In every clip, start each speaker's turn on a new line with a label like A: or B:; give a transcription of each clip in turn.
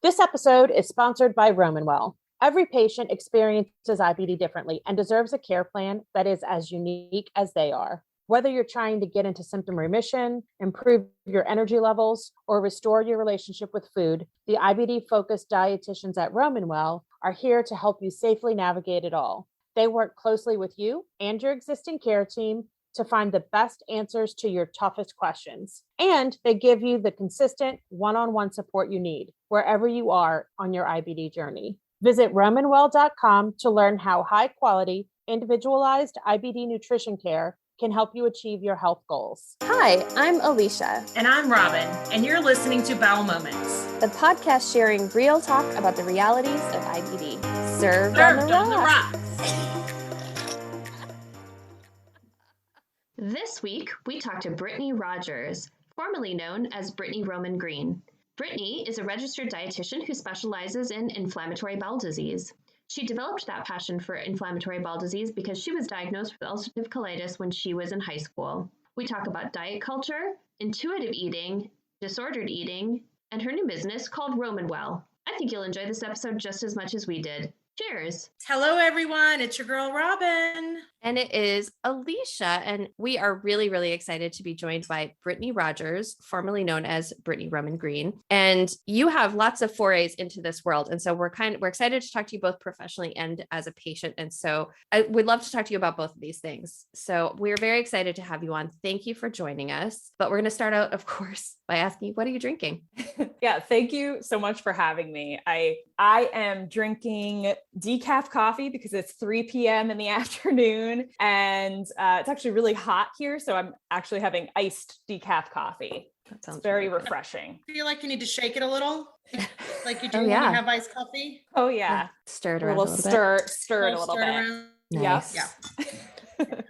A: This episode is sponsored by Romanwell. Every patient experiences IBD differently and deserves a care plan that is as unique as they are. Whether you're trying to get into symptom remission, improve your energy levels, or restore your relationship with food, the IBD-focused dietitians at Romanwell are here to help you safely navigate it all. They work closely with you and your existing care team to find the best answers to your toughest questions. And they give you the consistent one-on-one support you need wherever you are on your IBD journey. Visit Romanwell.com to learn how high-quality, individualized IBD nutrition care can help you achieve your health goals.
B: Hi, I'm Alicia.
C: And I'm Robin, and you're listening to Bowel Moments,
B: the podcast sharing real talk about the realities of IBD. Served on the rocks. This week, we talked to Brittany Rogers, formerly known as Brittany Roman Green. Brittany is a registered dietitian who specializes in inflammatory bowel disease. She developed that passion for inflammatory bowel disease because she was diagnosed with ulcerative colitis when she was in high school. We talk about diet culture, intuitive eating, disordered eating, and her new business called Romanwell. I think you'll enjoy this episode just as much as we did. Cheers.
C: Hello, everyone. It's your girl, Robin.
B: And it is Alicia. And we are really, really excited to be joined by Brittany Rogers, formerly known as Brittany Roman Green. And you have lots of forays into this world. And so we're excited to talk to you both professionally and as a patient. And so I would love to talk to you about both of these things. So we're very excited to have you on. Thank you for joining us. But we're going to start out, of course, by asking you, what are you drinking?
D: Yeah, thank you so much for having me. I am drinking decaf coffee because it's 3 p.m. in the afternoon and it's actually really hot here. So I'm actually having iced decaf coffee. That sounds very refreshing.
C: I feel like you need to shake it a little, like you do when you have iced coffee.
D: Oh yeah.
B: Stir it around
D: a little bit. Stir it a little bit.
C: Around.
B: Nice.
C: Yeah.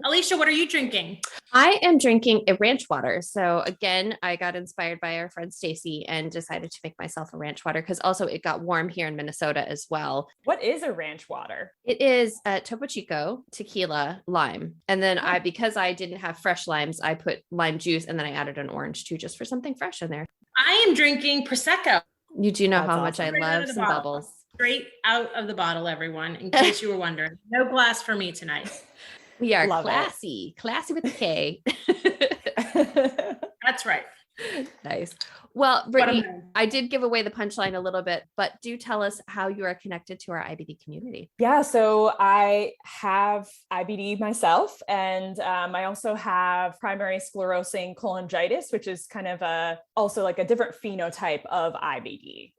C: Alicia, what are you drinking?
B: I am drinking a ranch water. So again, I got inspired by our friend Stacy and decided to make myself a ranch water because also it got warm here in Minnesota as well.
D: What is a ranch water?
B: It is Topo Chico, tequila, lime. And then because I didn't have fresh limes, I put lime juice and then I added an orange too, just for something fresh in there.
C: I am drinking Prosecco.
B: You do know how much
D: awesome.
B: I love some bubbles.
C: Straight out of the bottle, everyone, in case you were wondering. No glass for me tonight.
B: We are
D: Love
B: classy with a K.
C: That's right.
B: Nice. Well, Brittany, I did give away the punchline a little bit, but do tell us how you are connected to our IBD community.
D: Yeah, so I have IBD myself, and I also have primary sclerosing cholangitis, which is kind of also like a different phenotype of IBD.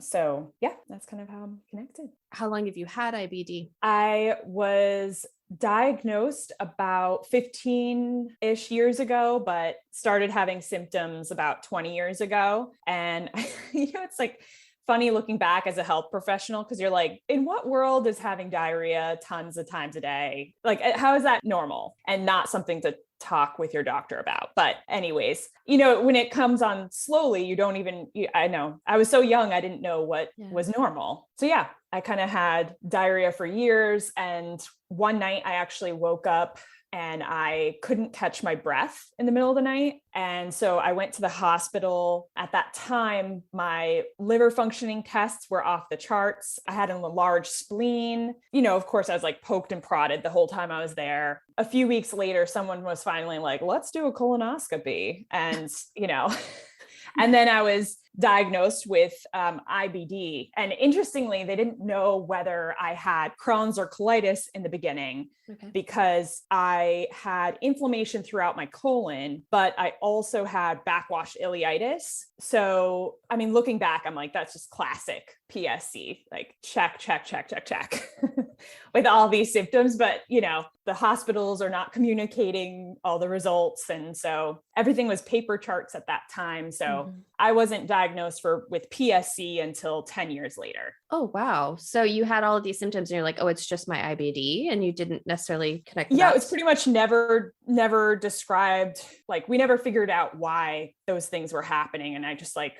D: So yeah, that's kind of how I'm connected.
B: How long have you had IBD?
D: I was diagnosed about 15-ish years ago, but started having symptoms about 20 years ago. And it's like funny looking back as a health professional, because you're like, in what world is having diarrhea tons of times a day? Like, how is that normal and not something to talk with your doctor about? But anyways, when it comes on slowly, you don't even, I know I was so young, I didn't know what was normal. So yeah, I kind of had diarrhea for years. And one night I actually woke up and I couldn't catch my breath in the middle of the night. And so I went to the hospital. At that time, my liver functioning tests were off the charts. I had a large spleen. Of course, I was like poked and prodded the whole time I was there. A few weeks later, someone was finally like, let's do a colonoscopy. And, and then I was diagnosed with IBD. And interestingly, they didn't know whether I had Crohn's or colitis in the beginning because I had inflammation throughout my colon, but I also had backwash ileitis. So, looking back, I'm like, that's just classic PSC, like check with all these symptoms. But, the hospitals are not communicating all the results. And so everything was paper charts at that time. So I wasn't diagnosed with PSC until 10 years later.
B: Oh, wow. So you had all of these symptoms and you're like, oh, it's just my IBD. And you didn't necessarily connect.
D: Yeah, it was pretty much never described. Like, we never figured out why those things were happening. And I just I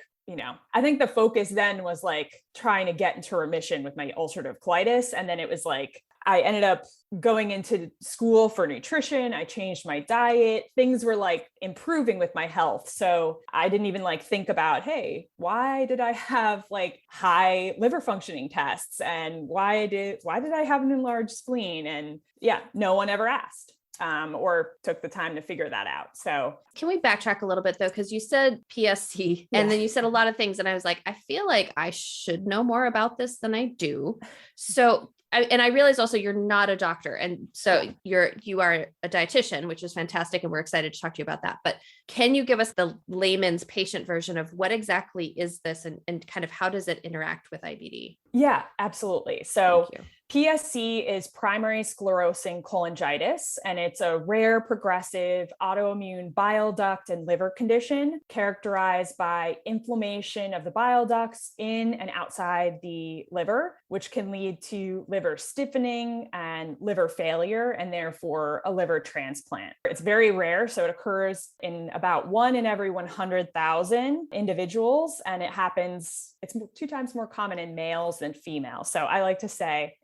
D: think the focus then was like trying to get into remission with my ulcerative colitis. And then it was like, I ended up going into school for nutrition. I changed my diet. Things were like improving with my health. So I didn't even like think about, hey, why did I have like high liver functioning tests? And why did I have an enlarged spleen? And yeah, no one ever asked. Or took the time to figure that out. So
E: can we backtrack a little bit though? Because you said PSC and then you said a lot of things. And I was like, I feel like I should know more about this than I do. So I realize also you're not a doctor. And so you are a dietitian, which is fantastic. And we're excited to talk to you about that. But can you give us the layman's patient version of what exactly is this and kind of how does it interact with IBD?
D: Yeah, absolutely. So PSC is primary sclerosing cholangitis, and it's a rare progressive autoimmune bile duct and liver condition characterized by inflammation of the bile ducts in and outside the liver, which can lead to liver stiffening and liver failure, and therefore a liver transplant. It's very rare, so it occurs in about 1 in every 100,000 individuals, and it's 2 times more common in males than females. So I like to say,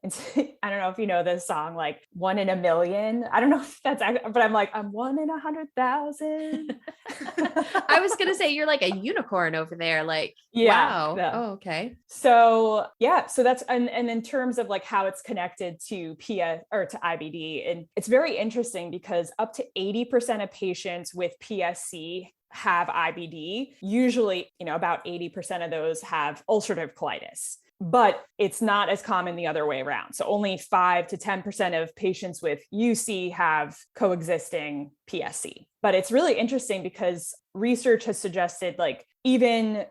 D: I don't know if you know this song, like 1 in a million. I don't know if that's, but I'm like, I'm 1 in 100,000.
E: I was going to say, you're like a unicorn over there. Like, wow. Yeah. Oh, okay.
D: So yeah, so that's, and in terms of like how it's connected to to IBD, and it's very interesting because up to 80% of patients with PSC have IBD. Usually, about 80% of those have ulcerative colitis, but it's not as common the other way around. So only 5 to 10% of patients with UC have coexisting PSC. But it's really interesting because research has suggested like even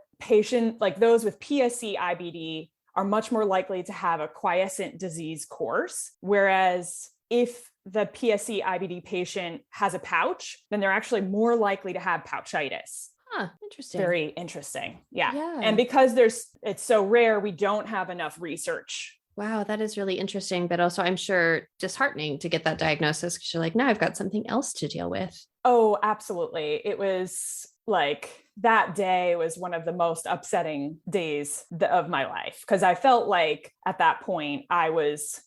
D: like those with PSC IBD are much more likely to have a quiescent disease course. Whereas if the PSC IBD patient has a pouch, then they're actually more likely to have pouchitis.
E: Huh, interesting.
D: Very interesting. Yeah. And because it's so rare, we don't have enough research.
E: Wow, that is really interesting, but also I'm sure disheartening to get that diagnosis because you're like, now I've got something else to deal with.
D: Oh, absolutely. It was like that day was one of the most upsetting days of my life because I felt like at that point I was,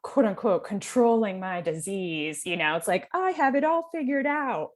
D: quote unquote, controlling my disease. It's like, I have it all figured out,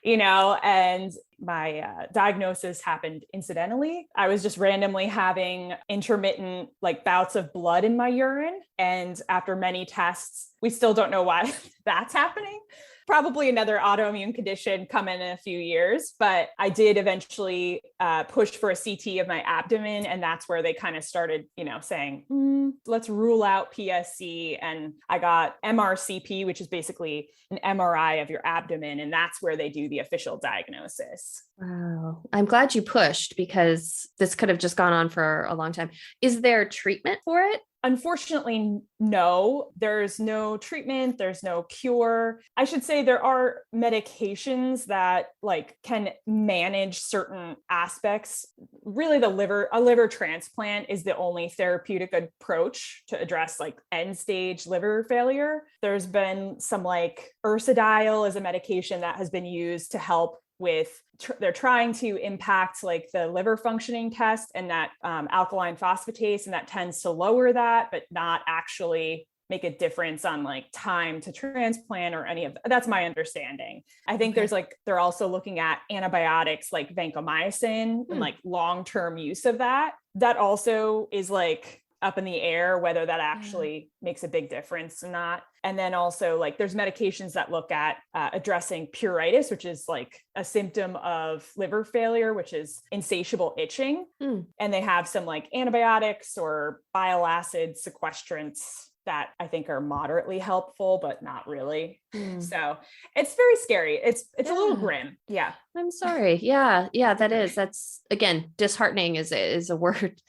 D: and my diagnosis happened incidentally. I was just randomly having intermittent like bouts of blood in my urine. And after many tests, we still don't know why that's happening. Probably another autoimmune condition coming in a few years, but I did eventually push for a CT of my abdomen. And that's where they kind of started, saying, let's rule out PSC. And I got MRCP, which is basically an MRI of your abdomen. And that's where they do the official diagnosis.
E: Wow. I'm glad you pushed because this could have just gone on for a long time. Is there treatment for it?
D: Unfortunately, no, there's no treatment. There's no cure. I should say there are medications that like can manage certain aspects. Really a liver transplant is the only therapeutic approach to address like end stage liver failure. There's been some like ursodiol is a medication that has been used to help with they're trying to impact like the liver functioning test and that alkaline phosphatase, and that tends to lower that, but not actually make a difference on like time to transplant or any of that. That's my understanding. I think there's like, they're also looking at antibiotics like vancomycin and like long-term use of that. That also is like up in the air, whether that actually makes a big difference or not. And then also like there's medications that look at addressing pruritus, which is like a symptom of liver failure, which is insatiable itching. And they have some like antibiotics or bile acid sequestrants that I think are moderately helpful, but not really. So it's very scary. It's a little grim. Yeah.
E: I'm sorry. Yeah. That's again, disheartening is a word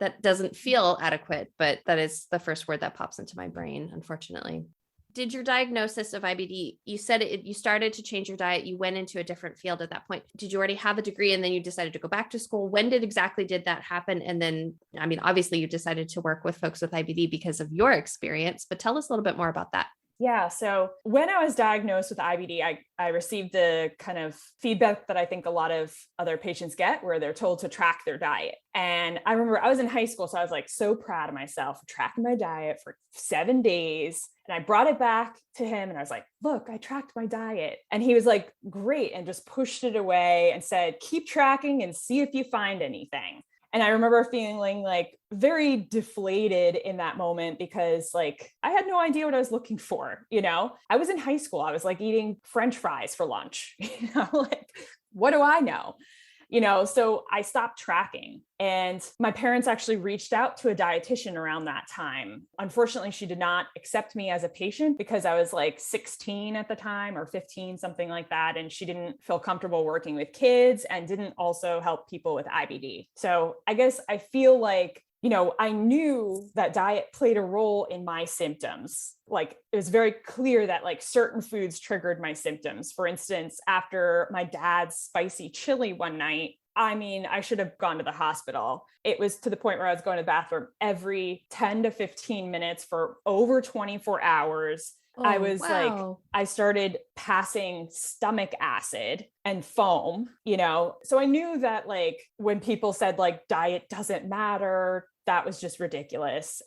E: that doesn't feel adequate, but that is the first word that pops into my brain, unfortunately. Did your diagnosis of IBD, you said you started to change your diet, you went into a different field at that point. Did you already have a degree and then you decided to go back to school? When did that happen? And then, obviously you decided to work with folks with IBD because of your experience, but tell us a little bit more about that.
D: Yeah. So when I was diagnosed with IBD, I received the kind of feedback that I think a lot of other patients get, where they're told to track their diet. And I remember I was in high school, so I was like so proud of myself for tracking my diet for 7 days. And I brought it back to him and I was like, look, I tracked my diet. And he was like, great. And just pushed it away and said, keep tracking and see if you find anything. And I remember feeling like very deflated in that moment because like I had no idea what I was looking for. I was in high school. I was like eating French fries for lunch, like what do I know? So I stopped tracking, and my parents actually reached out to a dietitian around that time. Unfortunately, she did not accept me as a patient because I was like 16 at the time or 15, something like that. And she didn't feel comfortable working with kids and didn't also help people with IBD. So I guess I feel like I knew that diet played a role in my symptoms. Like it was very clear that like certain foods triggered my symptoms. For instance, after my dad's spicy chili one night, I should have gone to the hospital. It was to the point where I was going to the bathroom every 10 to 15 minutes for over 24 hours.
E: Oh,
D: I was
E: wow.
D: I started passing stomach acid and foam, so I knew that like when people said like diet doesn't matter, that was just ridiculous.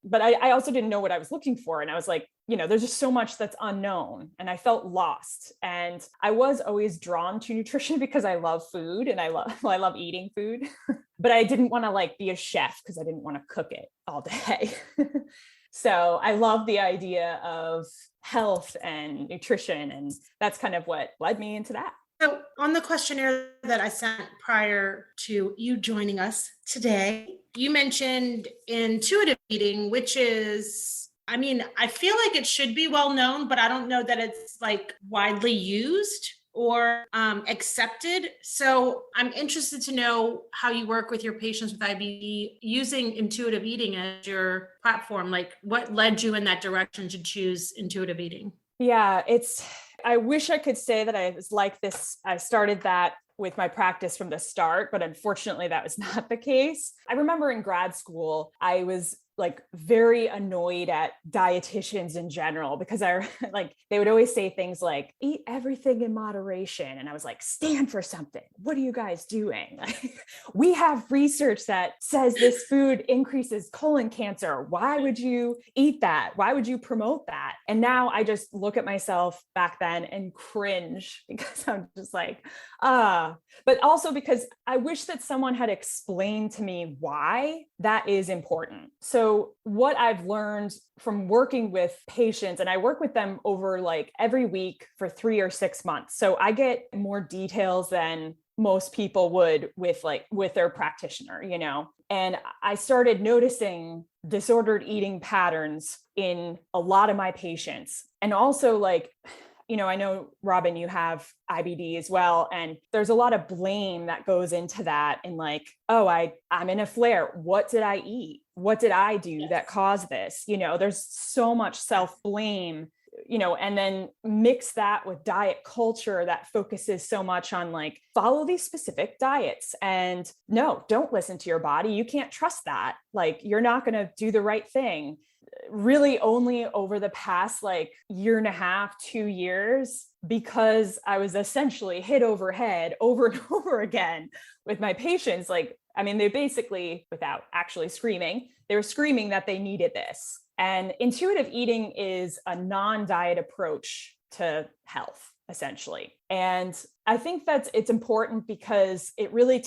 D: But I also didn't know what I was looking for. And I was like, there's just so much that's unknown, and I felt lost. And I was always drawn to nutrition because I love food and I love eating food, but I didn't want to like be a chef because I didn't want to cook it all day. So I love the idea of health and nutrition, and that's kind of what led me into that.
C: So on the questionnaire that I sent prior to you joining us today, you mentioned intuitive eating, which is, I feel like it should be well known, but I don't know that it's like widely used or accepted. So I'm interested to know how you work with your patients with IBD using intuitive eating as your platform. Like what led you in that direction to choose intuitive eating?
D: Yeah, I wish I could say that I was like this. I started that with my practice from the start, but unfortunately that was not the case. I remember in grad school, I was like very annoyed at dietitians in general because they would always say things like, eat everything in moderation. And I was like, stand for something. What are you guys doing? We have research that says this food increases colon cancer. Why would you eat that? Why would you promote that? And now I just look at myself back then and cringe because I'm just like, but also because I wish that someone had explained to me why that is important. So what I've learned from working with patients, and I work with them over like every week for 3 or 6 months. So I get more details than most people would with their practitioner, and I started noticing disordered eating patterns in a lot of my patients. And also I know, Robin, you have IBD as well. And there's a lot of blame that goes into that. And like, oh, I'm in a flare. What did I eat? What did I do that caused this? There's so much self-blame, and then mix that with diet culture that focuses so much on like, follow these specific diets. And no, don't listen to your body. You can't trust that. Like, you're not going to do the right thing. Really only over the past like 1.5 to 2 years, because I was essentially hit over head over and over again with my patients. They basically, without actually screaming, they were screaming that they needed this. And intuitive eating is a non-diet approach to health, essentially. And I think it's important because it really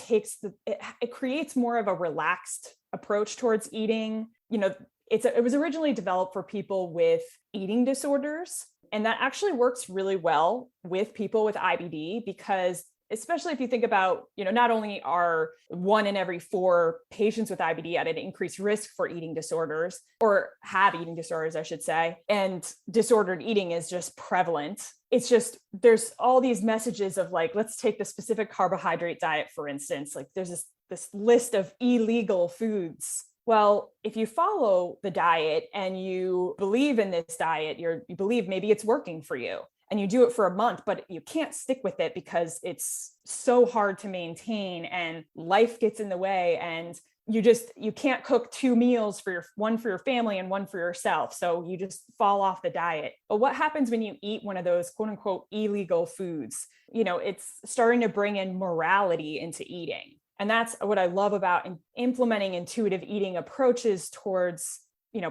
D: it creates more of a relaxed approach towards eating. It was originally developed for people with eating disorders, and that actually works really well with people with IBD because, especially if you think about, not only are 1 in every 4 patients with IBD at an increased risk for eating disorders, or have eating disorders, I should say, and disordered eating is just prevalent. It's just, there's all these messages of like, let's take the specific carbohydrate diet, for instance. Like there's this list of illegal foods. Well, if you follow the diet and you believe in this diet, you believe maybe it's working for you, and you do it for a month, but you can't stick with it because it's so hard to maintain and life gets in the way and you can't cook 2 meals one for your family and one for yourself. So you just fall off the diet. But what happens when you eat one of those quote unquote illegal foods? It's starting to bring in morality into eating. And that's what I love about implementing intuitive eating approaches towards,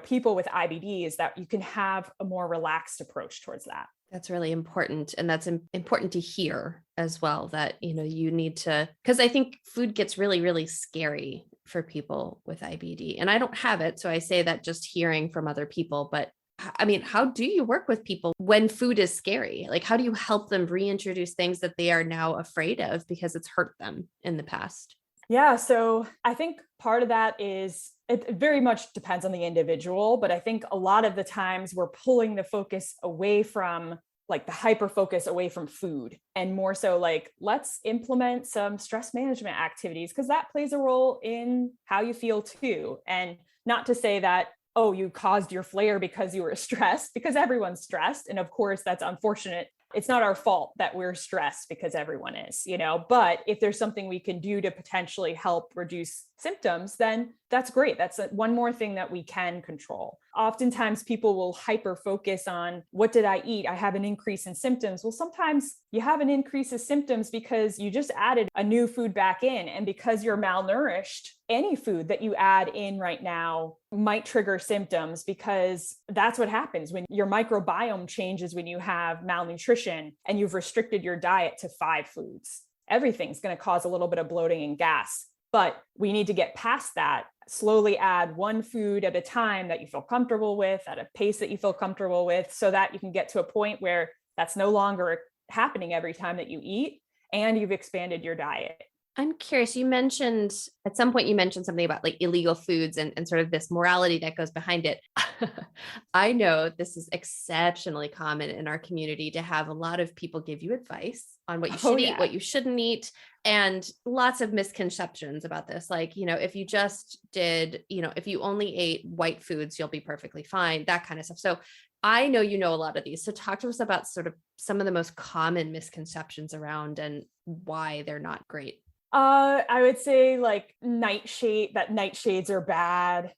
D: people with IBD, is that you can have a more relaxed approach towards that.
E: That's really important. And that's important to hear as well, that, you need to, because I think food gets really, really scary for people with IBD. And I don't have it. So I say that just hearing from other people, but I mean, how do you work with people when food is scary? Like, how do you help them reintroduce things that they are now afraid of because it's hurt them in the past?
D: Yeah. So I think part of that is, it very much depends on the individual, but I think a lot of the times we're pulling the focus away from, like, the hyper focus away from food, and more so like, let's implement some stress management activities, because that plays a role in how you feel too. And not to say that, oh, you caused your flare because you were stressed, because everyone's stressed. And of course, that's unfortunate. It's not our fault that we're stressed, because everyone is, but if there's something we can do to potentially help reduce symptoms, then that's great. That's one more thing that we can control. Oftentimes people will hyper focus on, what did I eat? I have an increase in symptoms. Well, sometimes you have an increase of symptoms because you just added a new food back in. And because you're malnourished, any food that you add in right now might trigger symptoms, because that's what happens when your microbiome changes, when you have malnutrition and you've restricted your diet to 5 foods. Everything's going to cause a little bit of bloating and gas. But we need to get past that, slowly add 1 food at a time that you feel comfortable with, at a pace that you feel comfortable with, so that you can get to a point where that's no longer happening every time that you eat, and you've expanded your diet.
E: I'm curious, at some point you mentioned something about like illegal foods and sort of this morality that goes behind it. I know this is exceptionally common in our community to have a lot of people give you advice on what you should eat, what you shouldn't eat, and lots of misconceptions about this. Like, if you just did, if you only ate white foods, you'll be perfectly fine, that kind of stuff. So I know you know a lot of these. So talk to us about sort of some of the most common misconceptions around and why they're not great.
D: I would say like nightshades are bad.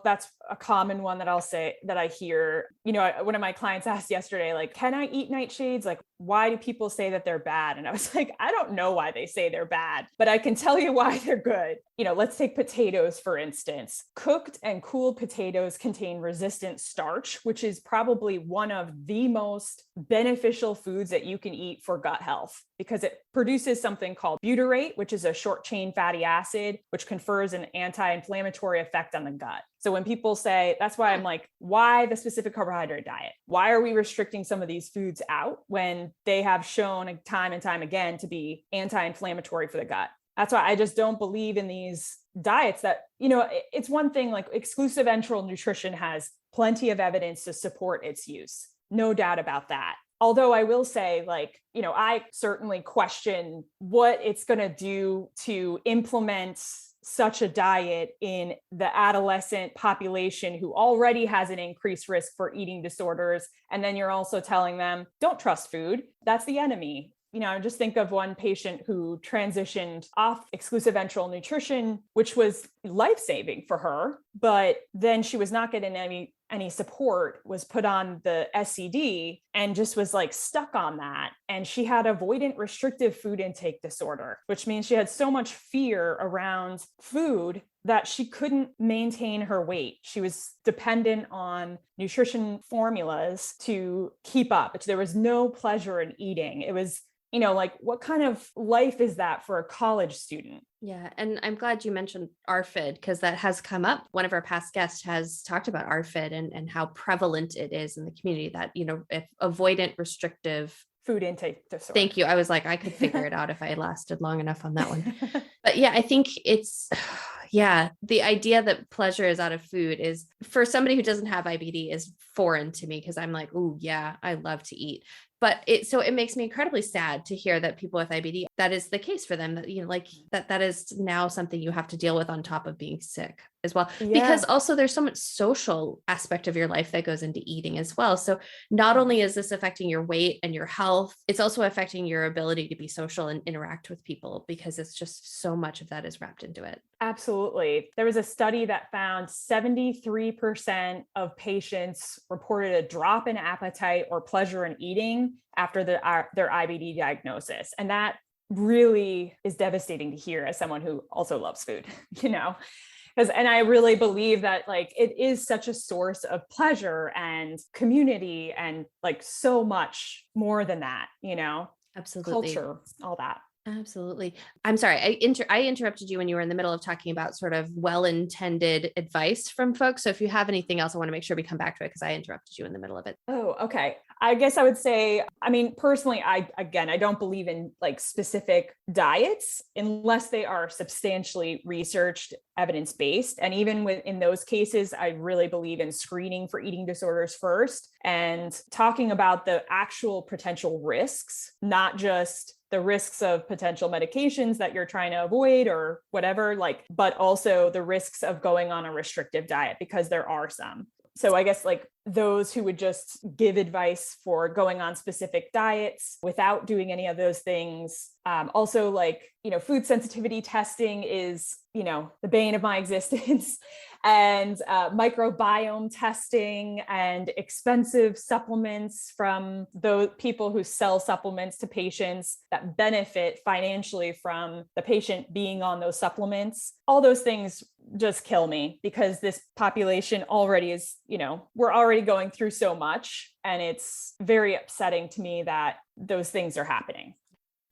D: That's a common one that I'll say that I hear. One of my clients asked yesterday, like, can I eat nightshades? Like, why do people say that they're bad? And I was like, I don't know why they say they're bad, but I can tell you why they're good. Let's take potatoes, for instance. Cooked and cooled potatoes contain resistant starch, which is probably one of the most beneficial foods that you can eat for gut health, because it produces something called butyrate, which is a short chain fatty acid, which confers an anti-inflammatory effect on the gut. So when people say, that's why I'm like, why the specific carbohydrate diet? Why are we restricting some of these foods out when they have shown time and time again to be anti-inflammatory for the gut? That's why I just don't believe in these diets that, it's one thing, like exclusive enteral nutrition has plenty of evidence to support its use. No doubt about that. Although I will say, like, I certainly question what it's going to do to implement such a diet in the adolescent population who already has an increased risk for eating disorders. And then you're also telling them, don't trust food. That's the enemy. Just think of one patient who transitioned off exclusive enteral nutrition, which was life-saving for her, but then she was not getting any support, was put on the SCD and just was like stuck on that. And she had avoidant restrictive food intake disorder, which means she had so much fear around food that she couldn't maintain her weight. She was dependent on nutrition formulas to keep up. There was no pleasure in eating. It was, like, what kind of life is that for a college student?
E: Yeah. And I'm glad you mentioned ARFID, because that has come up. One of our past guests has talked about ARFID and how prevalent it is in the community, that, if avoidant restrictive
D: food intake disorder.
E: Thank you. I was like, I could figure it out if I lasted long enough on that one. But yeah, I think the idea that pleasure is out of food is, for somebody who doesn't have IBD, is foreign to me, because I'm like, oh yeah, I love to eat. But it makes me incredibly sad to hear that people with IBD that is the case for them, that, like that is now something you have to deal with on top of being sick as well. Because also there's so much social aspect of your life that goes into eating as well. So not only is this affecting your weight and your health, it's also affecting your ability to be social and interact with people, because it's just so much of that is wrapped into it.
D: Absolutely. There was a study that found 73% of patients reported a drop in appetite or pleasure in eating after their IBD diagnosis. And that really is devastating to hear as someone who also loves food, and I really believe that like it is such a source of pleasure and community and like so much more than that,
E: Absolutely.
D: Culture, all that.
E: Absolutely. I'm sorry. I interrupted you when you were in the middle of talking about sort of well-intended advice from folks. So if you have anything else, I want to make sure we come back to it, because I interrupted you in the middle of it.
D: Oh, okay. I guess I would say, personally, I don't believe in like specific diets unless they are substantially researched, evidence-based. And even in those cases, I really believe in screening for eating disorders first and talking about the actual potential risks, not just the risks of potential medications that you're trying to avoid or whatever, but also the risks of going on a restrictive diet, because there are some. So I guess like those who would just give advice for going on specific diets without doing any of those things. Also food sensitivity testing is, the bane of my existence, and microbiome testing and expensive supplements from those people who sell supplements to patients that benefit financially from the patient being on those supplements. All those things just kill me, because this population already is, we're already going through so much, and it's very upsetting to me that those things are happening.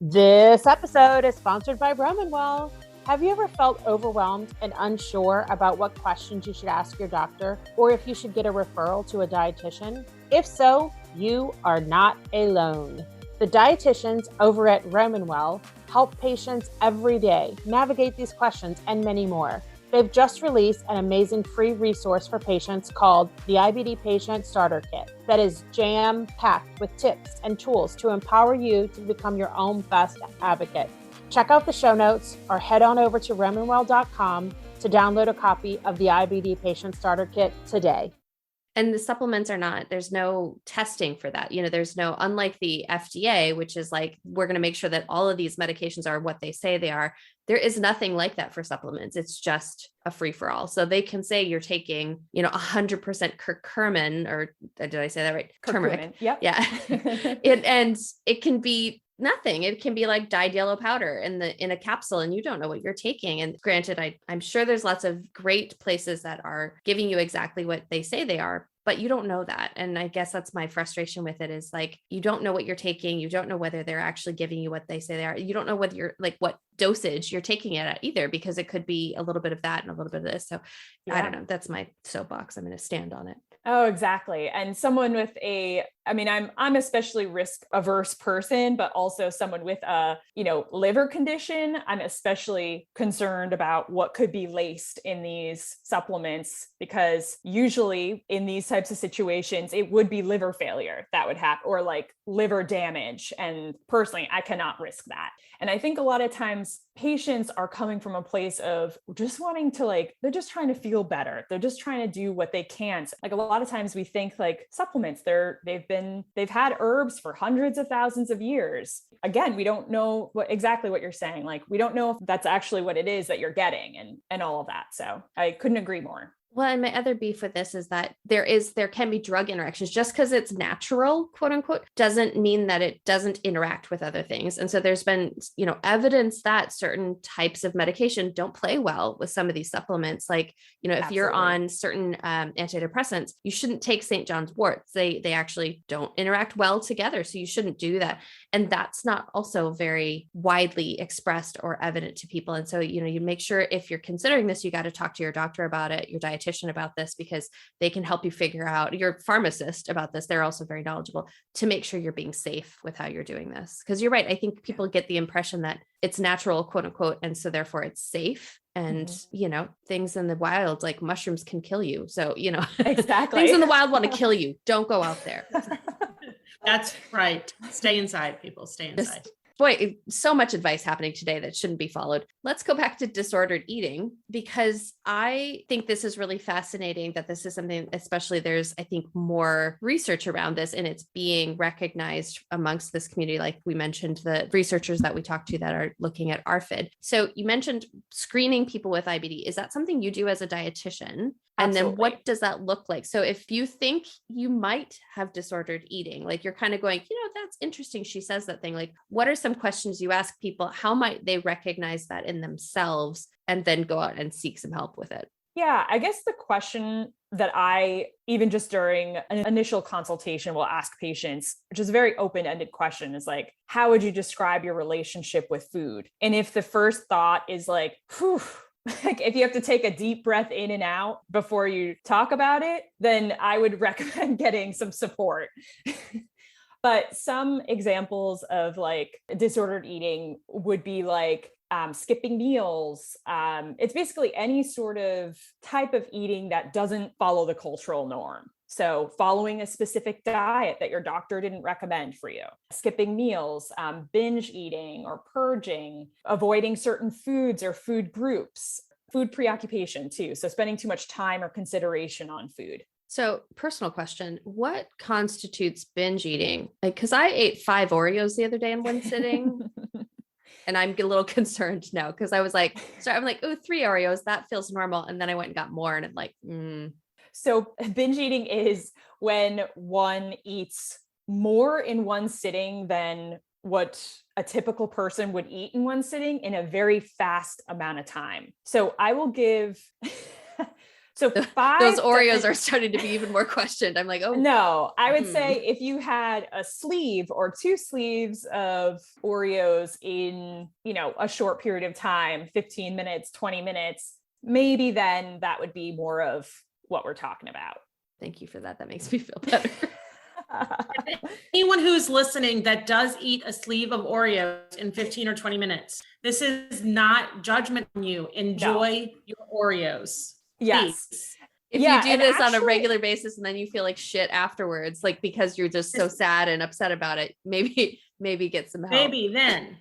A: This episode is sponsored by Romanwell. Have you ever felt overwhelmed and unsure about what questions you should ask your doctor, or if you should get a referral to a dietitian? If so, you are not alone. The dietitians over at Romanwell help patients every day navigate these questions and many more. They've just released an amazing free resource for patients called the IBD Patient Starter Kit that is jam-packed with tips and tools to empower you to become your own best advocate. Check out the show notes or head on over to Romanwell.com to download a copy of the IBD Patient Starter Kit today.
E: And the supplements there's no testing for that. There's no, unlike the FDA, which is like, we're going to make sure that all of these medications are what they say they are. There is nothing like that for supplements. It's just a free for all. So they can say you're taking, 100% curcumin, or did I say that right? Turmeric.
D: Yep.
E: Yeah. And it can be nothing. It can be like dyed yellow powder in a capsule, and you don't know what you're taking. And granted, I'm sure there's lots of great places that are giving you exactly what they say they are, but you don't know that. And I guess that's my frustration with it, is like, you don't know what you're taking. You don't know whether they're actually giving you what they say they are. You don't know whether you're like what dosage you're taking it at either, because it could be a little bit of that and a little bit of this. So I don't know. That's my soapbox. I'm going to stand on it.
D: Oh, exactly. And someone with I'm especially risk averse person, but also someone with a, liver condition. I'm especially concerned about what could be laced in these supplements, because usually in these types of situations, it would be liver failure that would happen, or like liver damage. And personally, I cannot risk that. And I think a lot of times patients are coming from a place of just wanting to they're just trying to feel better. They're just trying to do what they can. Like a lot of times we think like supplements, they've had herbs for hundreds of thousands of years. Again, we don't know exactly what you're saying. Like, we don't know if that's actually what it is that you're getting and all of that. So I couldn't agree more.
E: Well, and my other beef with this is that there can be drug interactions. Just because it's natural, quote unquote, doesn't mean that it doesn't interact with other things. And so there's been, evidence that certain types of medication don't play well with some of these supplements. Like, if
D: Absolutely.
E: You're on certain antidepressants, you shouldn't take St. John's wort. They actually don't interact well together. So you shouldn't do that. And that's not also very widely expressed or evident to people. And so, you make sure if you're considering this, you got to talk to your doctor about it, your dietitian about this, because they can help you figure out, your pharmacist about this. They're also very knowledgeable, to make sure you're being safe with how you're doing this. Because you're right. I think people get the impression that it's natural, quote unquote, and so therefore it's safe. And, things in the wild, like mushrooms, can kill you. So,
D: exactly.
E: Things in the wild want to kill you. Don't go out there.
C: That's right. Stay inside, people. Stay inside.
E: boy, so much advice happening today that shouldn't be followed. Let's go back to disordered eating, because I think this is really fascinating that this is something, especially there's, I think, more research around this and it's being recognized amongst this community. Like we mentioned, the researchers that we talked to that are looking at ARFID. So you mentioned screening people with IBD. Is that something you do as a dietitian? And
D: Absolutely.
E: then what does that look like? So if you think you might have disordered eating, like you're kind of going, that's interesting, she says that thing, like what are some questions you ask people? How might they recognize that in themselves and then go out and seek some help with it?
D: Yeah, I guess the question that I, even just during an initial consultation, will ask patients, which is a very open-ended question, is like, how would you describe your relationship with food? And if the first thought is like, whew, like if you have to take a deep breath in and out before you talk about it, then I would recommend getting some support. But some examples of like disordered eating would be like skipping meals. It's basically any sort of type of eating that doesn't follow the cultural norm. So following a specific diet that your doctor didn't recommend for you, skipping meals, binge eating or purging, avoiding certain foods or food groups, food preoccupation too. So spending too much time or consideration on food.
E: So personal question, what constitutes binge eating? Like, cause I ate 5 Oreos the other day in one sitting. And I'm a little concerned now because I was like, so I'm like, oh, 3 Oreos, that feels normal. And then I went and got more and I'm like,
D: So binge eating is when one eats more in one sitting than what a typical person would eat in one sitting in a very fast amount of time. So I will give, so 5.
E: Those Oreos are starting to be even more questioned. I'm like, oh.
D: No, I would say if you had a sleeve or 2 sleeves of Oreos in, a short period of time, 15 minutes, 20 minutes, maybe then that would be more of what we're talking about.
E: Thank you for that. That makes me feel better.
C: Anyone who's listening that does eat a sleeve of Oreos in 15 or 20 minutes, this is not judgment on you. Enjoy your Oreos.
D: Yes.
C: Please.
E: If you do this on a regular basis and then you feel like shit afterwards, like because you're just so sad and upset about it, maybe get some help.
C: Maybe then,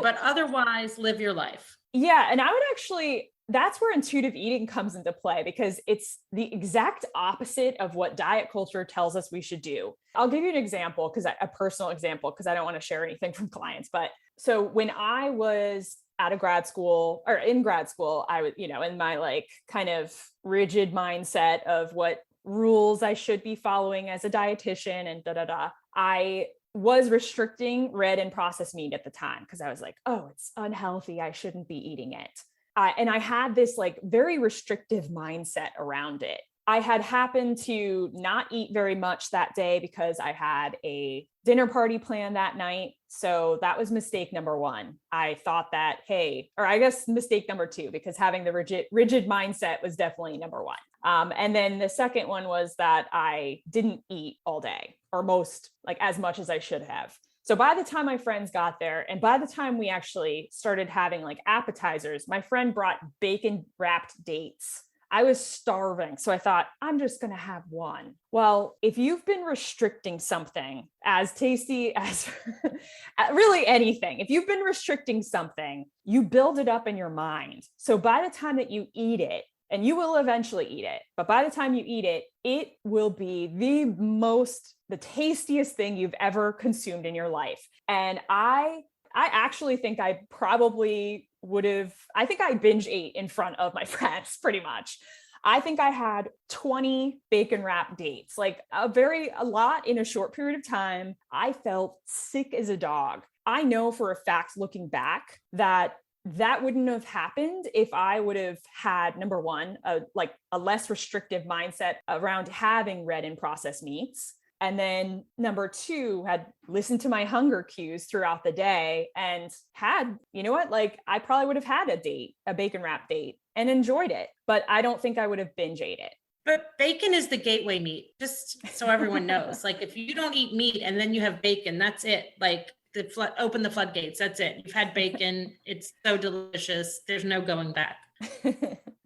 C: but otherwise live your life.
D: Yeah. And I would actually, that's where intuitive eating comes into play because it's the exact opposite of what diet culture tells us we should do. I'll give you an example, a personal example, because I don't want to share anything from clients. But so when I was out of grad school or in grad school, I was, in my like kind of rigid mindset of what rules I should be following as a dietitian and I was restricting red and processed meat at the time because I was like, oh, it's unhealthy. I shouldn't be eating it. And I had this like very restrictive mindset around it. I had happened to not eat very much that day because I had a dinner party planned that night. So that was mistake number 1. I thought that, mistake number 2, because having the rigid mindset was definitely number 1. And then the second one was that I didn't eat all day or as much as I should have. So by the time my friends got there and by the time we actually started having like appetizers, my friend brought bacon wrapped dates. I was starving. So I thought, I'm just going to have one. Well, if you've been restricting something as tasty as really anything, if you've been restricting something, you build it up in your mind. So by the time that you eat it, and you will eventually eat it, but by the time you eat it, it will be the tastiest thing you've ever consumed in your life. And I actually think I probably I think I binge ate in front of my friends pretty much. I think I had 20 bacon wrap dates, like a lot in a short period of time. I felt sick as a dog. I know for a fact, looking back, that wouldn't have happened if I would have had, number 1, a less restrictive mindset around having red and processed meats. And then number 2, had listened to my hunger cues throughout the day and had, I probably would have had a bacon wrap date and enjoyed it, but I don't think I would have binge ate it.
C: But bacon is the gateway meat, just so everyone knows. Like if you don't eat meat and then you have bacon, that's it. Like open the floodgates. That's it. You've had bacon. It's so delicious. There's no going back.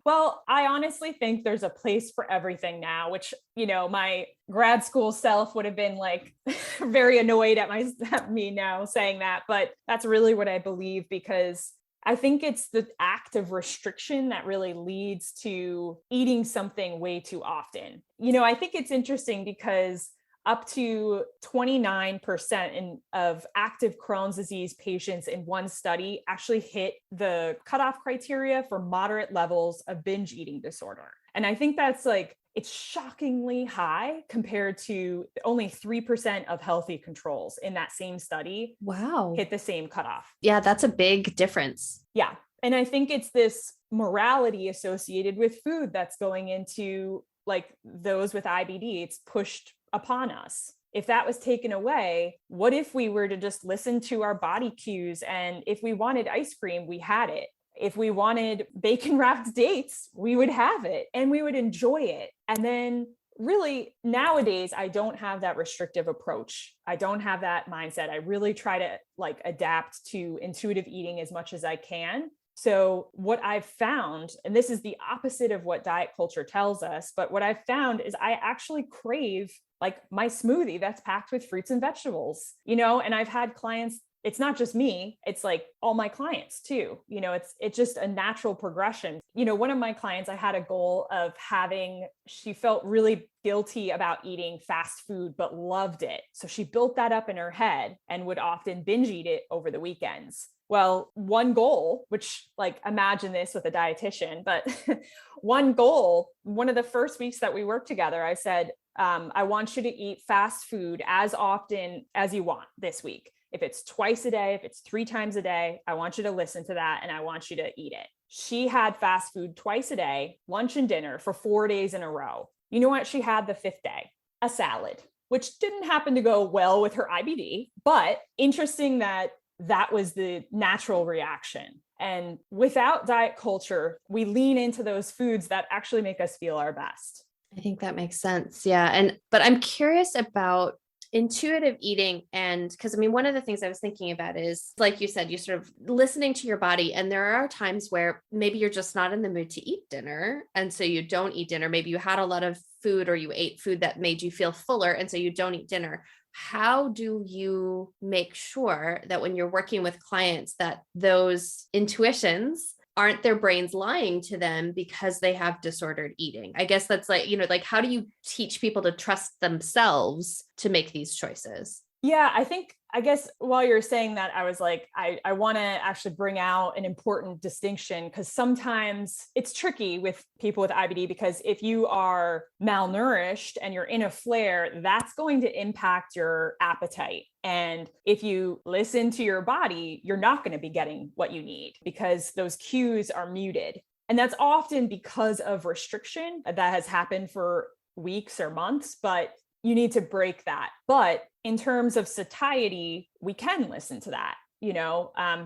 D: Well, I honestly think there's a place for everything now, which, my grad school self would have been like very annoyed at me now saying that, but that's really what I believe, because I think it's the act of restriction that really leads to eating something way too often. I think it's interesting because up to 29% of active Crohn's disease patients in one study actually hit the cutoff criteria for moderate levels of binge eating disorder. And I think that's it's shockingly high compared to only 3% of healthy controls in that same study.
E: Wow.
D: Hit the same cutoff.
E: Yeah, that's a big difference.
D: Yeah. And I think it's this morality associated with food that's going into those with IBD. It's pushed upon us. If that was taken away, what if we were to just listen to our body cues? And if we wanted ice cream, we had it. If we wanted bacon wrapped dates, we would have it and we would enjoy it. And then really nowadays, I don't have that restrictive approach. I don't have that mindset. I really try to adapt to intuitive eating as much as I can. So what I've found, and this is the opposite of what diet culture tells us, but what I've found is I actually crave my smoothie that's packed with fruits and vegetables, and I've had clients, it's not just me, it's all my clients too. It's just a natural progression. One of my clients, I had a goal of she felt really guilty about eating fast food, but loved it. So she built that up in her head and would often binge eat it over the weekends. Well, one goal, which imagine this with a dietitian, but one goal, one of the first weeks that we worked together, I said, I want you to eat fast food as often as you want this week. If it's twice a day, if it's 3 times a day, I want you to listen to that and I want you to eat it. She had fast food twice a day, lunch and dinner for 4 days in a row. You know what she had the 5th day? A salad, which didn't happen to go well with her IBD, but interesting that was the natural reaction. And without diet culture, we lean into those foods that actually make us feel our best.
E: I think that makes sense. Yeah. But I'm curious about intuitive eating. And because one of the things I was thinking about is, like you said, you sort of listening to your body. And there are times where maybe you're just not in the mood to eat dinner. And so you don't eat dinner. Maybe you had a lot of food or you ate food that made you feel fuller. And so you don't eat dinner. How do you make sure that when you're working with clients that those intuitions aren't their brains lying to them because they have disordered eating? I guess that's how do you teach people to trust themselves to make these choices?
D: Yeah, I guess while you're saying that, I was I want to actually bring out an important distinction, because sometimes it's tricky with people with IBD, because if you are malnourished and you're in a flare, that's going to impact your appetite. And if you listen to your body, you're not going to be getting what you need because those cues are muted. And that's often because of restriction that has happened for weeks or months, but you need to break that. But in terms of satiety, we can listen to that.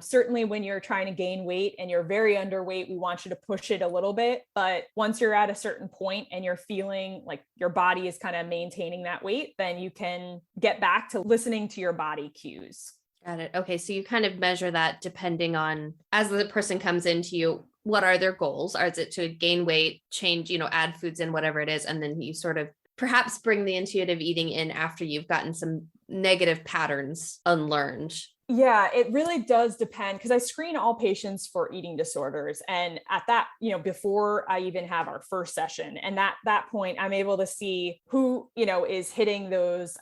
D: Certainly when you're trying to gain weight and you're very underweight, we want you to push it a little bit. But once you're at a certain point and you're feeling like your body is kind of maintaining that weight, then you can get back to listening to your body cues.
E: Got it. Okay. So you kind of measure that depending on, as the person comes into you, what are their goals? Is it to gain weight, change, add foods in, whatever it is, and then you sort of perhaps bring the intuitive eating in after you've gotten some negative patterns unlearned.
D: Yeah, it really does depend, because I screen all patients for eating disorders. And at that, before I even have our first session, and at that point, I'm able to see who, is hitting those,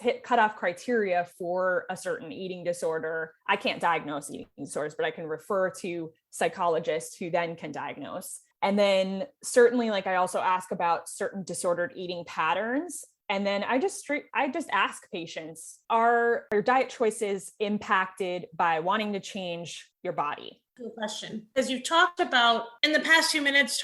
D: hit cutoff criteria for a certain eating disorder. I can't diagnose eating disorders, but I can refer to psychologists who then can diagnose. And then certainly, I also ask about certain disordered eating patterns. And then I just ask patients, are your diet choices impacted by wanting to change your body?
C: Good question. Because you talked about, in the past few minutes,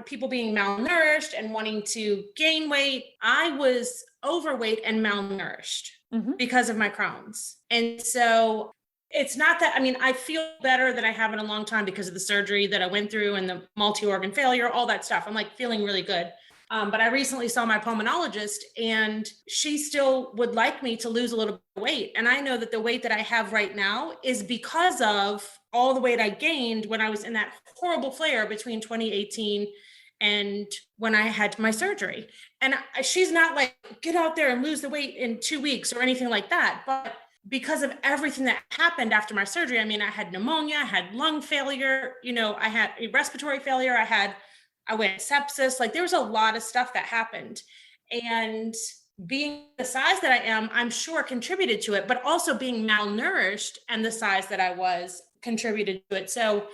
C: people being malnourished and wanting to gain weight. I was overweight and malnourished because of my Crohn's. And so it's not that, I feel better than I have in a long time because of the surgery that I went through and the multi-organ failure, all that stuff. I'm feeling really good. But I recently saw my pulmonologist, and she still would like me to lose a little bit of weight. And I know that the weight that I have right now is because of all the weight I gained when I was in that horrible flare between 2018 and when I had my surgery. And she's not like, get out there and lose the weight in 2 weeks or anything like that. But because of everything that happened after my surgery, I mean, I had pneumonia, I had lung failure, I had a respiratory failure, I went sepsis. Like there was a lot of stuff that happened. And being the size that I am, I'm sure contributed to it, but also being malnourished and the size that I was contributed to it. So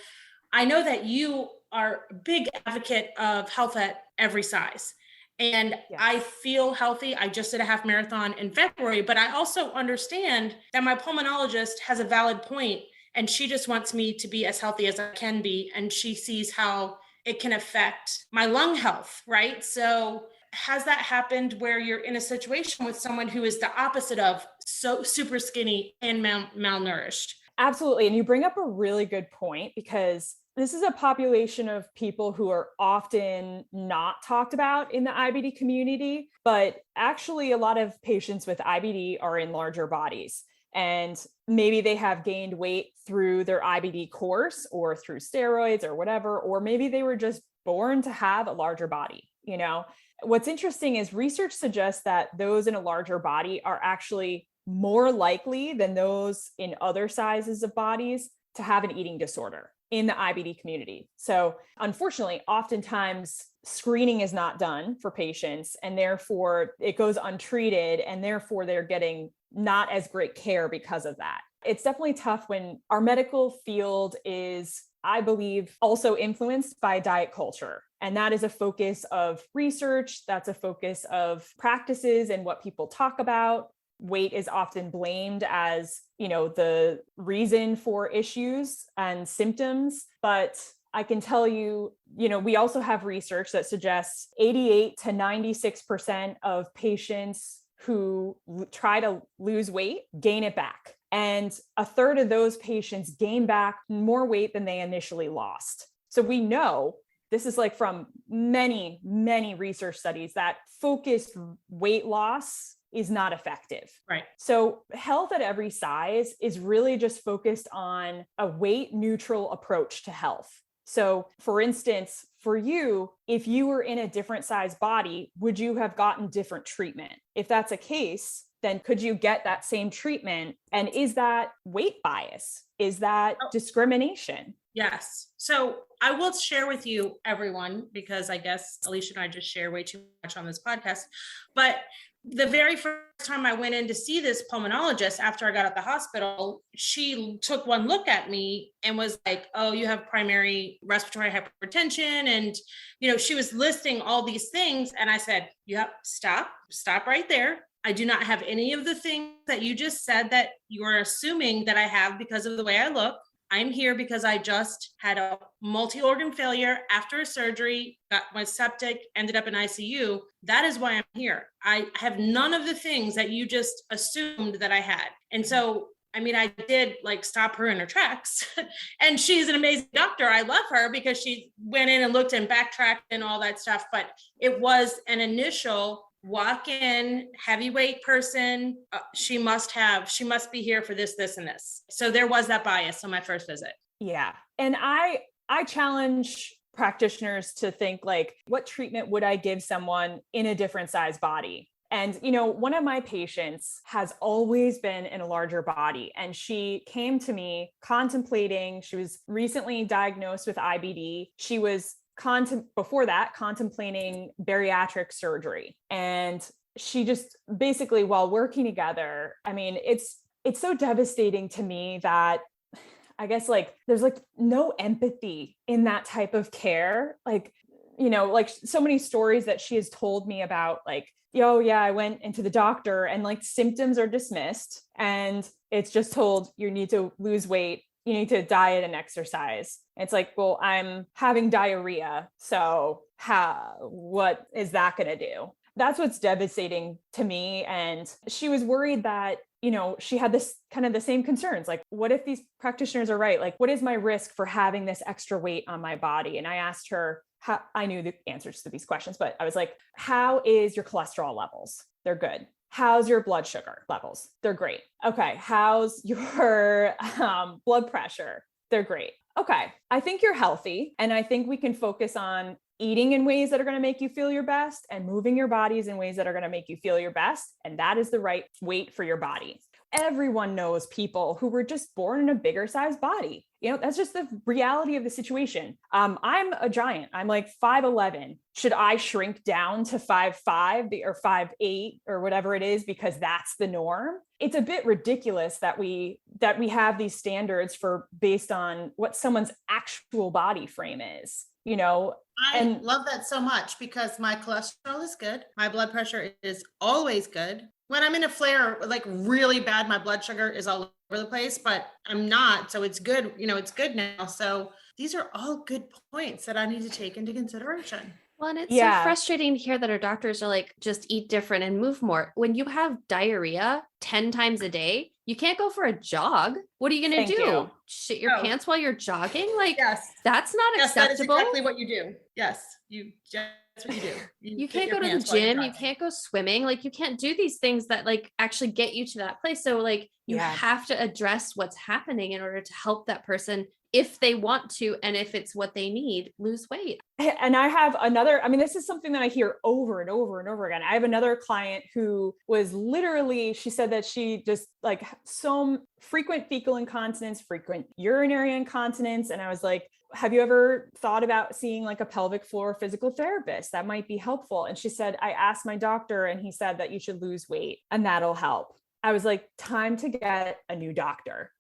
C: I know that you are a big advocate of health at every size. And yes. I feel healthy. I just did a half marathon in February, but I also understand that my pulmonologist has a valid point, and she just wants me to be as healthy as I can be. And she sees how it can affect my lung health, right? So has that happened where you're in a situation with someone who is the opposite of so super skinny and malnourished?
D: Absolutely. And you bring up a really good point, because this is a population of people who are often not talked about in the IBD community, but actually a lot of patients with IBD are in larger bodies. And maybe they have gained weight through their IBD course or through steroids or whatever, or maybe they were just born to have a larger body. What's interesting is research suggests that those in a larger body are actually more likely than those in other sizes of bodies to have an eating disorder in the IBD community. So unfortunately, oftentimes screening is not done for patients, and therefore it goes untreated, and therefore they're getting not as great care because of that. It's definitely tough when our medical field is, I believe, also influenced by diet culture. And that is a focus of research. That's a focus of practices and what people talk about. Weight is often blamed as, the reason for issues and symptoms. But I can tell you, we also have research that suggests 88 to 96% of patients who try to lose weight gain it back. And a third of those patients gain back more weight than they initially lost. So we know, this is like from many, many research studies, that focused weight loss is not effective.
C: Right.
D: So health at every size is really just focused on a weight neutral approach to health. So for instance, for you, if you were in a different size body, would you have gotten different treatment? If that's a case, then could you get that same treatment? And is that weight bias? Is that discrimination?
C: Yes. So I will share with you, everyone, because I guess Alicia and I just share way too much on this podcast. But the very first time I went in to see this pulmonologist after I got out of the hospital, she took one look at me and was like, oh, you have primary respiratory hypertension. And, she was listing all these things. And I said, yep, stop right there. I do not have any of the things that you just said that you are assuming that I have because of the way I look. I'm here because I just had a multi-organ failure after a surgery, got my septic, ended up in ICU. That is why I'm here. I have none of the things that you just assumed that I had. And so, I did stop her in her tracks. And she's an amazing doctor. I love her because she went in and looked and backtracked and all that stuff. But it was an initial walk in, heavyweight person. She must be here for this, and this. So there was that bias on my first visit.
D: Yeah. And I challenge practitioners to think what treatment would I give someone in a different size body? And, one of my patients has always been in a larger body, and she came to me contemplating, she was recently diagnosed with IBD. She was before that contemplating bariatric surgery. And she just basically, while working together, it's so devastating to me that I guess there's no empathy in that type of care. So many stories that she has told me about oh yeah, I went into the doctor and symptoms are dismissed and it's just told you need to lose weight. You need to diet and exercise. It's well, I'm having diarrhea. So what is that going to do? That's what's devastating to me. And she was worried that, she had this kind of the same concerns. What if these practitioners are right? What is my risk for having this extra weight on my body? And I asked her, I knew the answers to these questions, but I was how is your cholesterol levels? They're good. How's your blood sugar levels? They're great. Okay. How's your blood pressure? They're great. Okay. I think you're healthy. And I think we can focus on eating in ways that are going to make you feel your best and moving your bodies in ways that are going to make you feel your best. And that is the right weight for your body. Everyone knows people who were just born in a bigger size body. That's just the reality of the situation. I'm a giant. I'm like 5'11". Should I shrink down to 5'5" or 5'8" or whatever it is because that's the norm? It's a bit ridiculous that we have these standards for based on what someone's actual body frame is.
C: I love that so much because my cholesterol is good. My blood pressure is always good. When I'm in a flare, like really bad, my blood sugar is all over the place, but I'm not. So it's good. It's good now. So these are all good points that I need to take into consideration.
E: Well, and it's so frustrating to hear that our doctors are like, just eat different and move more. When you have diarrhea 10 times a day, you can't go for a jog. What are you going to do? Shit your pants while you're jogging? Like, that's not acceptable.
C: That is exactly what you do. Yes. That's what you do.
E: You can't go to the gym. You can't go swimming. Like, you can't do these things that like actually get you to that place. So like, you have to address what's happening in order to help that person, if they want to, and if it's what they need, lose weight.
D: And I have this is something that I hear over and over and over again. I have another client who was literally, she said that she just like some frequent fecal incontinence, frequent urinary incontinence. And I was like, have you ever thought about seeing like a pelvic floor physical therapist? That might be helpful. And she said, I asked my doctor and he said that you should lose weight and that'll help. I was like, time to get a new doctor.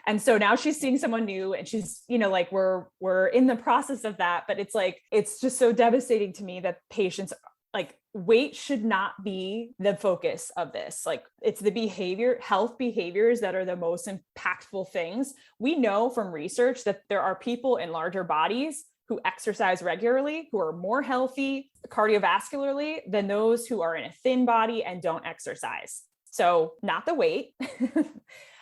D: And so now she's seeing someone new and she's, like we're in the process of that, but it's like, it's just so devastating to me that patients like weight should not be the focus of this. Like it's the health behaviors that are the most impactful things. We know from research that there are people in larger bodies who exercise regularly, who are more healthy cardiovascularly than those who are in a thin body and don't exercise. So not the weight.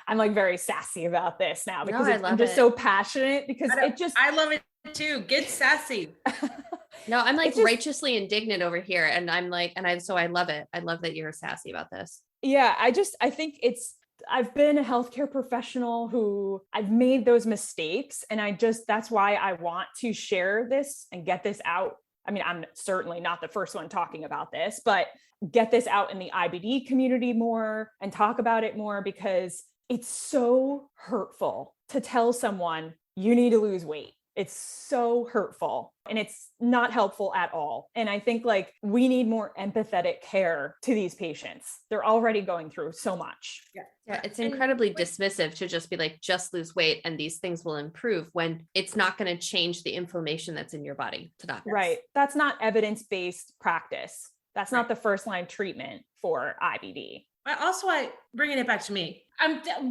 D: I'm like very sassy about this now because I'm just so passionate because
C: I love it too. Get sassy.
E: No, I'm like righteously indignant over here. And I'm like, so I love it. I love that you're sassy about this.
D: Yeah. I think I've been a healthcare professional who I've made those mistakes. And that's why I want to share this and get this out. I mean, I'm certainly not the first one talking about this, but get this out in the IBD community more and talk about it more because it's so hurtful to tell someone you need to lose weight. It's so hurtful and it's not helpful at all. And I think like we need more empathetic care to these patients. They're already going through so much.
E: Yeah. It's incredibly dismissive to just be like, just lose weight and these things will improve when it's not going to change the inflammation that's in your body.
D: Right. That's not evidence-based practice. That's not the first line treatment for IBD.
C: I bringing it back to me.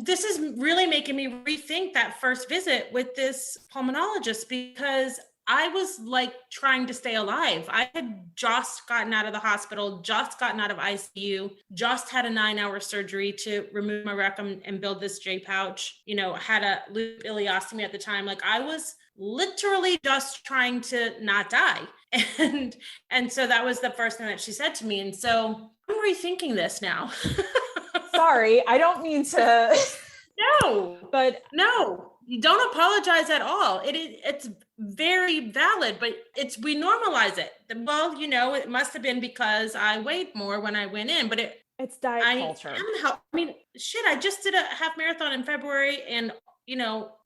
C: This is really making me rethink that first visit with this pulmonologist because I was like trying to stay alive. I had just gotten out of the hospital, just gotten out of ICU, just had a 9-hour surgery to remove my rectum and build this J pouch, had a loop ileostomy at the time. Like I was literally just trying to not die. And so that was the first thing that she said to me. And so I'm rethinking this now.
D: Sorry, I don't mean to.
C: No, you don't apologize at all. It's very valid, but we normalize it. Well, it must have been because I weighed more when I went in, but
D: it's diet culture.
C: I just did a half marathon in February and,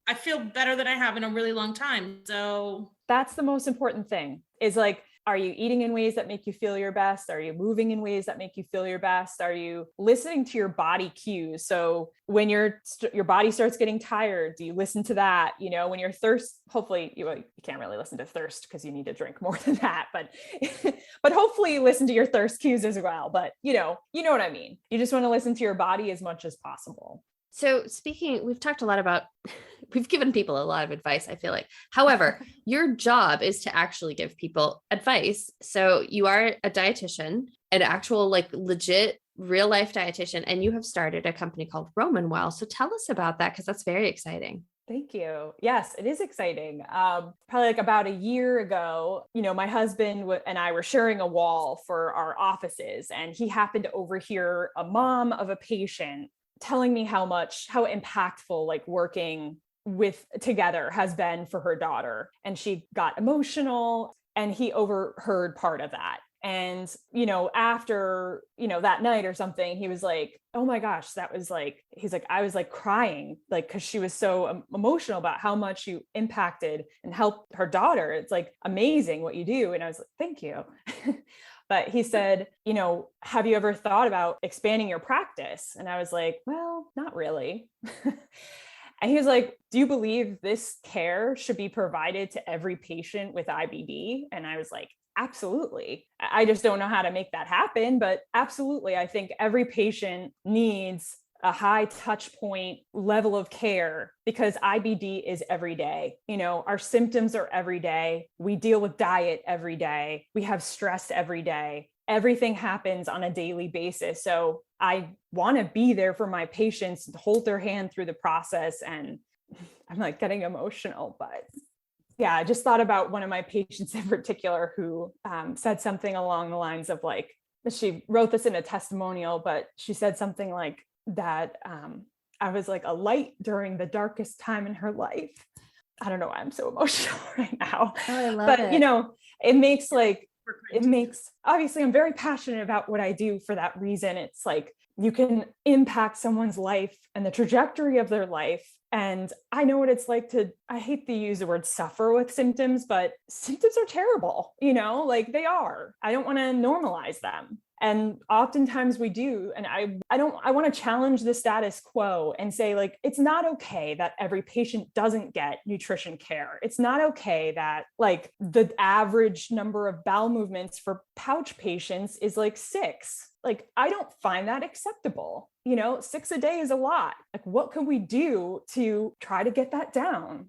C: I feel better than I have in a really long time. So
D: that's the most important thing is like, are you eating in ways that make you feel your best? Are you moving in ways that make you feel your best? Are you listening to your body cues? So when your body starts getting tired, do you listen to that? When you're hopefully you can't really listen to thirst because you need to drink more than that, but hopefully you listen to your thirst cues as well. But you know what I mean? You just want to listen to your body as much as possible.
E: So we've talked a lot about, we've given people a lot of advice, I feel like. However, your job is to actually give people advice. So you are a dietitian, an actual like legit real life dietitian, and you have started a company called Romanwell. So tell us about that because that's very exciting.
D: Thank you. Yes, it is exciting. Probably like about a year ago, my husband and I were sharing a wall for our offices, and he happened to overhear a mom of a patient telling me how impactful like working together has been for her daughter. And she got emotional, and he overheard part of that. And, after, that night or something, he was like, oh my gosh, that was like, he's like, I was like crying, like, cause she was so emotional about how much you impacted and helped her daughter. It's like amazing what you do. And I was like, thank you. But he said, have you ever thought about expanding your practice? And I was like, well, not really. And he was like, do you believe this care should be provided to every patient with IBD? And I was like, absolutely. I just don't know how to make that happen, but absolutely. I think every patient needs a high touch point level of care because IBD is every day. Our symptoms are every day. We deal with diet every day. We have stress every day. Everything happens on a daily basis. So I want to be there for my patients and hold their hand through the process. And I'm like getting emotional, but yeah, I just thought about one of my patients in particular who said something along the lines of like, she wrote this in a testimonial, but she said something like that I was like a light during the darkest time in her life. I don't know why I'm so emotional right now.
E: Oh, I love
D: but
E: it.
D: it makes obviously I'm very passionate about what I do for that reason. It's like you can impact someone's life and the trajectory of their life. And I know what it's like I hate to use the word suffer with symptoms, but symptoms are terrible, like they are. I don't want to normalize them. And oftentimes we do. And I want to challenge the status quo and say, like, it's not okay that every patient doesn't get nutrition care. It's not okay that like the average number of bowel movements for pouch patients is like 6. Like, I don't find that acceptable. 6 a day is a lot. Like, what can we do to try to get that down?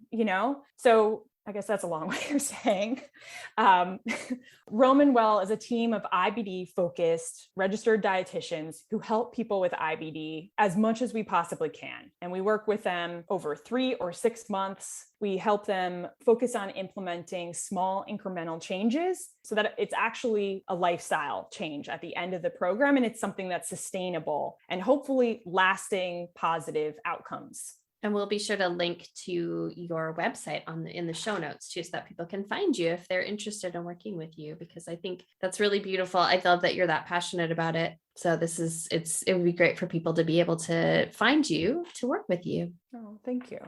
D: So I guess that's a long way of saying Romanwell is a team of IBD-focused registered dietitians who help people with IBD as much as we possibly can. And we work with them over 3 or 6 months. We help them focus on implementing small incremental changes so that it's actually a lifestyle change at the end of the program. And it's something that's sustainable and hopefully lasting positive outcomes.
E: And we'll be sure to link to your website in the show notes too, so that people can find you if they're interested in working with you, because I think that's really beautiful. I love that you're that passionate about it. So it would be great for people to be able to find you to work with you.
D: Oh, thank you.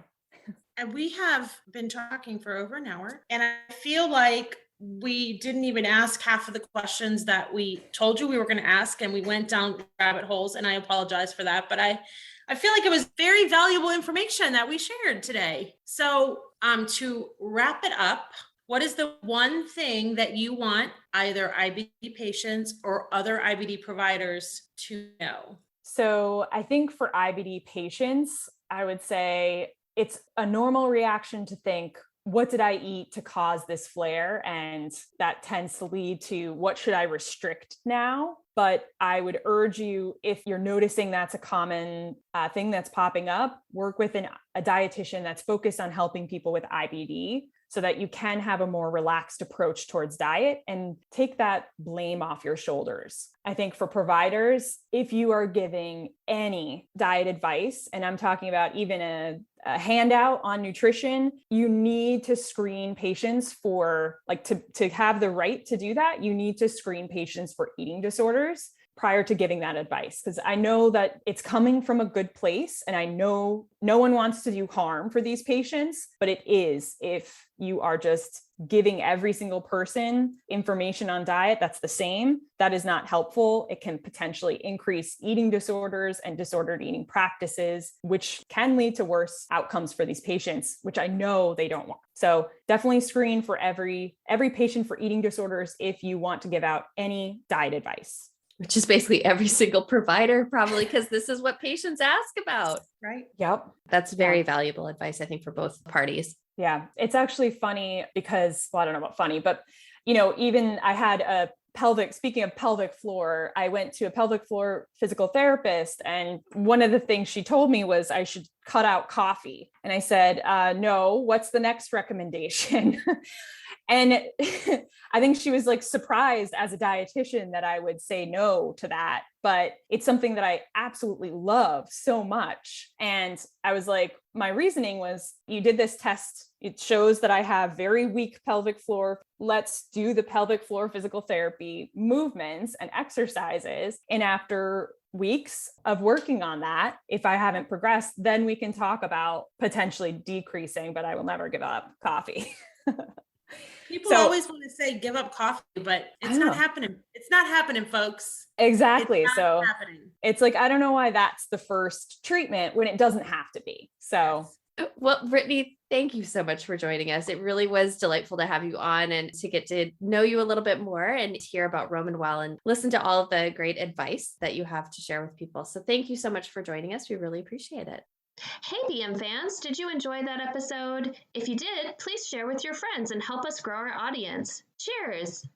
C: And we have been talking for over an hour, and I feel like we didn't even ask half of the questions that we told you we were going to ask, and we went down rabbit holes, and I apologize for that, but I feel like it was very valuable information that we shared today. So to wrap it up, what is the one thing that you want either IBD patients or other IBD providers to know?
D: So I think for IBD patients, I would say it's a normal reaction to think, what did I eat to cause this flare? And that tends to lead to what should I restrict now? But I would urge you, if you're noticing that's a common thing that's popping up, work with a dietitian that's focused on helping people with IBD so that you can have a more relaxed approach towards diet and take that blame off your shoulders. I think for providers, if you are giving any diet advice, and I'm talking about even a handout on nutrition, you need to screen patients for, like, to have the right to do that, you need to screen patients for eating disorders prior to giving that advice. Because I know that it's coming from a good place, and I know no one wants to do harm for these patients, but it is if you are just giving every single person information on diet that's the same, that is not helpful. It can potentially increase eating disorders and disordered eating practices, which can lead to worse outcomes for these patients, which I know they don't want. So definitely screen for every patient for eating disorders if you want to give out any diet advice.
E: Which is basically every single provider, probably, because this is what patients ask about.
C: Right.
D: Yep.
E: That's very valuable advice, I think, for both parties.
D: Yeah. It's actually funny because, well, I don't know about funny, but, even I had speaking of pelvic floor, I went to a pelvic floor physical therapist. And one of the things she told me was I should cut out coffee. And I said, no, what's the next recommendation? And I think she was like surprised as a dietitian that I would say no to that, but it's something that I absolutely love so much. And I was like, my reasoning was, you did this test. It shows that I have very weak pelvic floor. Let's do the pelvic floor physical therapy movements and exercises. And after weeks of working on that, if I haven't progressed, then we can talk about potentially decreasing, but I will never give up coffee.
C: People always want to say give up coffee, but it's not happening. It's not happening, folks.
D: Exactly. So it's like, I don't know why that's the first treatment when it doesn't have to be. So.
E: Well, Brittany, thank you so much for joining us. It really was delightful to have you on and to get to know you a little bit more and hear about Romanwell and listen to all of the great advice that you have to share with people. So thank you so much for joining us. We really appreciate it.
B: Hey, BM fans, did you enjoy that episode? If you did, please share with your friends and help us grow our audience. Cheers!